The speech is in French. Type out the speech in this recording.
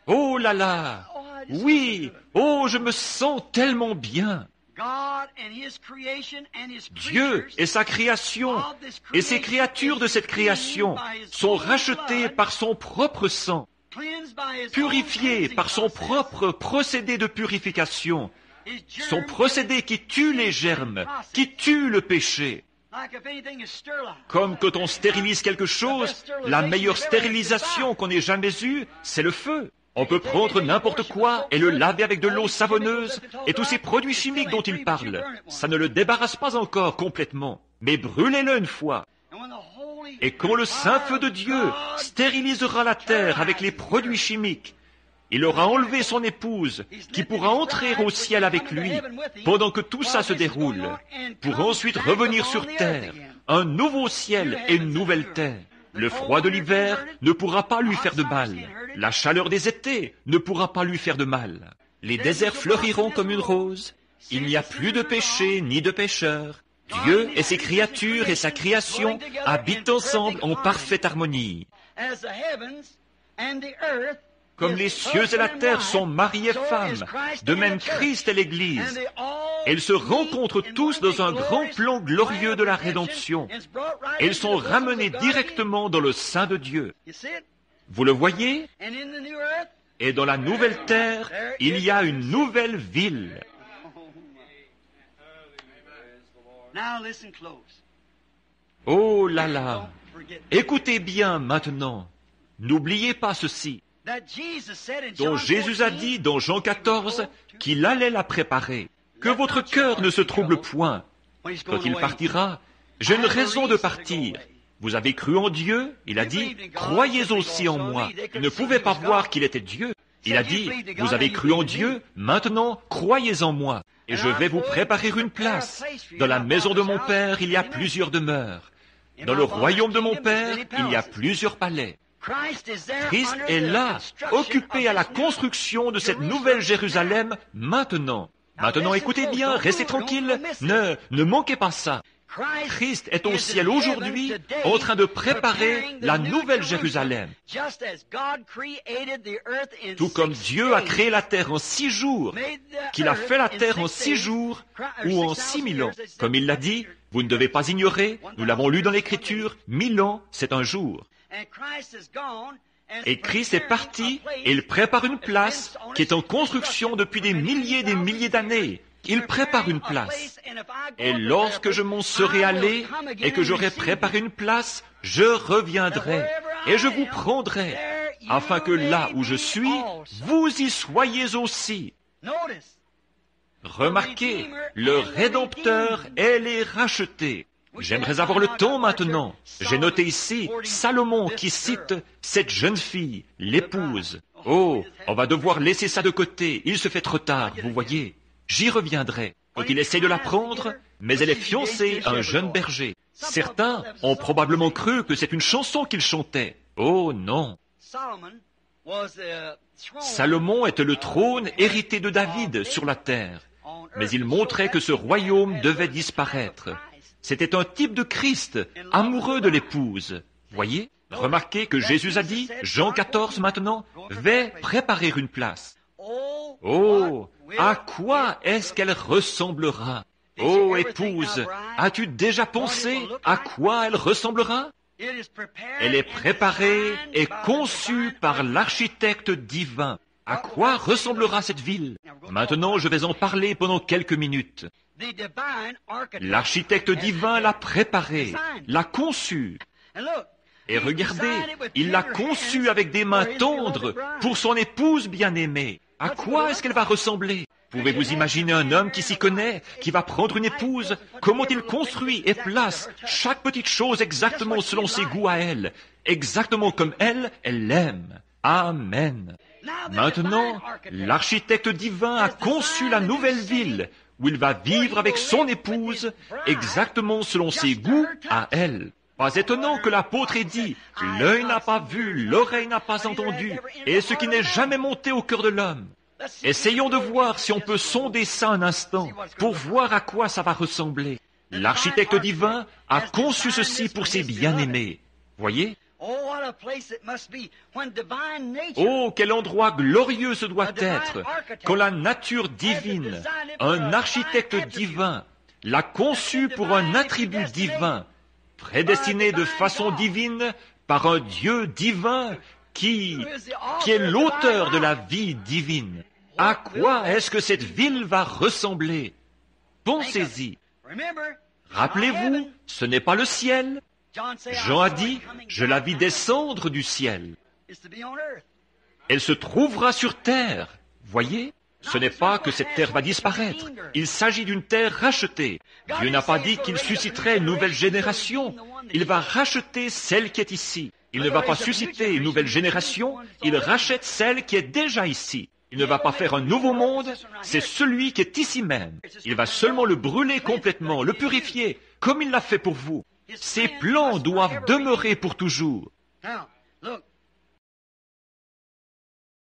Oh là là! Oui! Oh, je me sens tellement bien! Dieu et sa création et ses créatures de cette création sont rachetées par son propre sang, purifiées par son propre procédé de purification, son procédé qui tue les germes, qui tue le péché. Comme quand on stérilise quelque chose, la meilleure stérilisation qu'on ait jamais eue, c'est le feu. On peut prendre n'importe quoi et le laver avec de l'eau savonneuse et tous ces produits chimiques dont il parle. Ça ne le débarrasse pas encore complètement, mais brûlez-le une fois. Et quand le saint feu de Dieu stérilisera la terre avec les produits chimiques, il aura enlevé son épouse, qui pourra entrer au ciel avec lui, pendant que tout ça se déroule, pour ensuite revenir sur terre, un nouveau ciel et une nouvelle terre. Le froid de l'hiver ne pourra pas lui faire de mal. La chaleur des étés ne pourra pas lui faire de mal. Les déserts fleuriront comme une rose. Il n'y a plus de péché ni de pécheurs. Dieu et ses créatures et sa création habitent ensemble en parfaite harmonie. Comme les cieux et la terre sont mari et femme, de même Christ et l'Église. Elles se rencontrent tous dans un grand plan glorieux de la rédemption. Elles sont ramenées directement dans le sein de Dieu. Vous le voyez? Et dans la nouvelle terre, il y a une nouvelle ville. Oh là là! Écoutez bien maintenant. N'oubliez pas ceci. Dont Jésus a dit dans Jean 14 qu'il allait la préparer. Que votre cœur ne se trouble point. Quand il partira, j'ai une raison de partir. Vous avez cru en Dieu, il a dit, croyez aussi en moi. Ils ne pouvaient pas voir qu'il était Dieu. Il a dit, vous avez cru en Dieu, maintenant croyez en moi. Et je vais vous préparer une place. Dans la maison de mon Père, il y a plusieurs demeures. Dans le royaume de mon Père, il y a plusieurs palais. Christ est là, occupé à la construction de cette nouvelle Jérusalem maintenant. Maintenant, écoutez bien, restez tranquille, ne manquez pas ça. Christ est au ciel aujourd'hui, en train de préparer la nouvelle Jérusalem. Tout comme Dieu a créé la terre en 6 jours, qu'il a fait la terre en 6 jours ou en 6000 ans. Comme il l'a dit, vous ne devez pas ignorer, nous l'avons lu dans l'Écriture, 1000 ans, c'est un jour. Et Christ est parti et il prépare une place qui est en construction depuis des milliers d'années. Il prépare une place. Et lorsque je m'en serai allé et que j'aurai préparé une place, je reviendrai et je vous prendrai, afin que là où je suis, vous y soyez aussi. Remarquez, le Rédempteur est les rachetés. J'aimerais avoir le temps maintenant. J'ai noté ici Salomon qui cite cette jeune fille, l'épouse. Oh, on va devoir laisser ça de côté. Il se fait trop tard, vous voyez. J'y reviendrai. Donc il essaie de la prendre, mais elle est fiancée à un jeune berger. Certains ont probablement cru que c'est une chanson qu'il chantait. Oh non. Salomon était le trône hérité de David sur la terre. Mais il montrait que ce royaume devait disparaître. C'était un type de Christ, amoureux de l'épouse. Voyez, remarquez que Jésus a dit, Jean 14 maintenant, vais préparer une place. Oh, à quoi est-ce qu'elle ressemblera? Oh, épouse, as-tu déjà pensé à quoi elle ressemblera? Elle est préparée et conçue par l'architecte divin. À quoi ressemblera cette ville? Maintenant, je vais en parler pendant quelques minutes. L'architecte divin l'a préparée, l'a conçue. Et regardez, il l'a conçue avec des mains tendres pour son épouse bien-aimée. À quoi est-ce qu'elle va ressembler? Pouvez-vous imaginer un homme qui s'y connaît, qui va prendre une épouse? Comment il construit et place chaque petite chose exactement selon ses goûts à elle, exactement comme elle l'aime. Amen. Maintenant, l'architecte divin a conçu la nouvelle ville où il va vivre avec son épouse exactement selon ses goûts à elle. Pas étonnant que l'apôtre ait dit « L'œil n'a pas vu, l'oreille n'a pas entendu, et ce qui n'est jamais monté au cœur de l'homme. » Essayons de voir si on peut sonder ça un instant pour voir à quoi ça va ressembler. L'architecte divin a conçu ceci pour ses bien-aimés. Voyez? Oh, quel endroit glorieux ce doit être quand la nature divine, un architecte divin, l'a conçu pour un attribut divin, prédestiné de façon divine par un Dieu divin qui est l'auteur de la vie divine. À quoi est-ce que cette ville va ressembler? Pensez-y. Rappelez-vous, ce n'est pas le ciel. Jean a dit, je la vis descendre du ciel. Elle se trouvera sur terre. Voyez, ce n'est pas que cette terre va disparaître. Il s'agit d'une terre rachetée. Dieu n'a pas dit qu'il susciterait une nouvelle génération. Il va racheter celle qui est ici. Il ne va pas susciter une nouvelle génération. Il rachète celle qui est déjà ici. Il ne va pas faire un nouveau monde, c'est celui qui est ici même. Il va seulement le brûler complètement, le purifier, comme il l'a fait pour vous. Ses plans doivent demeurer pour toujours.